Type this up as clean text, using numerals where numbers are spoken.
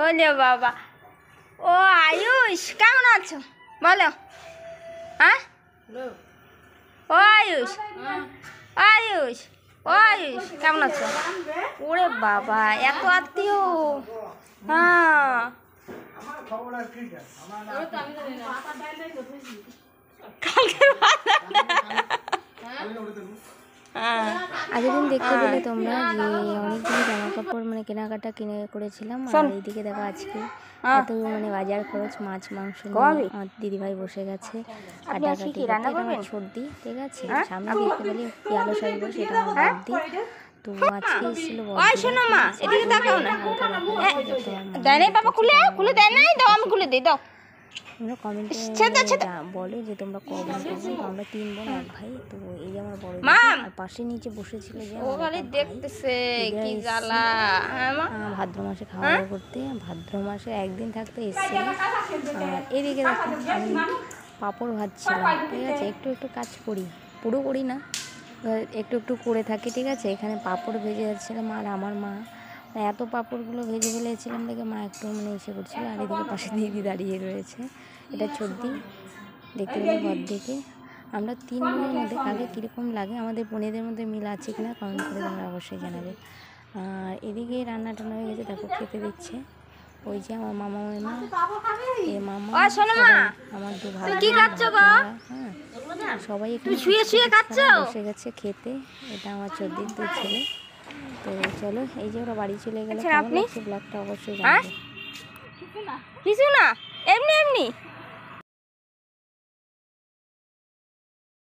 ওলে বাবা। ও আয়ুষ, কেমন আছো বলো? হ্যাঁ ও আয়ুষ, আয়ুষ, ও আয়ুষ কেমন আছো? ওরে বাবা, এত আত্মীয়। হ্যাঁ আগের দিন দেখতে পেলে তোমরা যে অনেকগুলো জামা কাপড় মানে কেনাকাটা কিনে করেছিলাম। আর এইদিকে দেখো আজকে এত মানে বাজার খরচ, মাছ মাংস নিয়ে আমার দিদিভাই বসে গেছে কাটাকাটি করতে। এটা আমার সর্দি, ঠিক আছে? সামনে দেখতে পেলে পিয়ালো শাড়ি পরে, সেটা আমার বর্দি। তো আজকে এসেছিল তোমরা কমেন্টে বলো যে তোমরা কবে আসবে। তো আমরা 3 বোন 1 ভাই। তো এই যে আমার বড় আর পাশে নিচে বসেছিল যে দেখতেছে কি জ্বালা। ভাদ্র মাসে খাওয়া দাওয়া করতে, ভাদ্র মাসে একদিন থাকতে এসেছিল। আর এদিকে দেখো আমি পাঁপড় ভাজছিলাম, ঠিক আছে? একটু একটু কাজ করি, পুরো করি না, একটু একটু করে থাকি, ঠিক আছে? এখানে পাঁপড় ভেজে যাচ্ছিলাম। আর আমার মা এত পাঁপড়গুলো ভেজে ফেলেছিলাম দেখে মা একটু মানে এসে করছিল। আর এদিকে পাশে দিদি দাঁড়িয়ে রয়েছে, এটা সর্দি দেখতে পেলে ঘর দেখে। আমরা 3 বোনের মধ্যে কাকে কীরকম লাগে, আমাদের বোনেদের মধ্যে মিল আছে কিনা কমেন্ট করে তোমরা অবশ্যই জানাবে। আর এদিকে রান্না টান্না হয়ে গেছে, দেখো খেতে দিচ্ছে। ওই যে আমার মামা মামা, এ মামা, আমার 2 ভাই, হ্যাঁ সবাই একটু বসে গেছে খেতে। এটা আমার সর্দির 2 ছেলে। তো চলো, এই যে ওরা বাড়ি চলে গেলে, কেমন লাগছে ব্লগটা অবশ্যই জানাবে। কিছু না, এমনি এমনি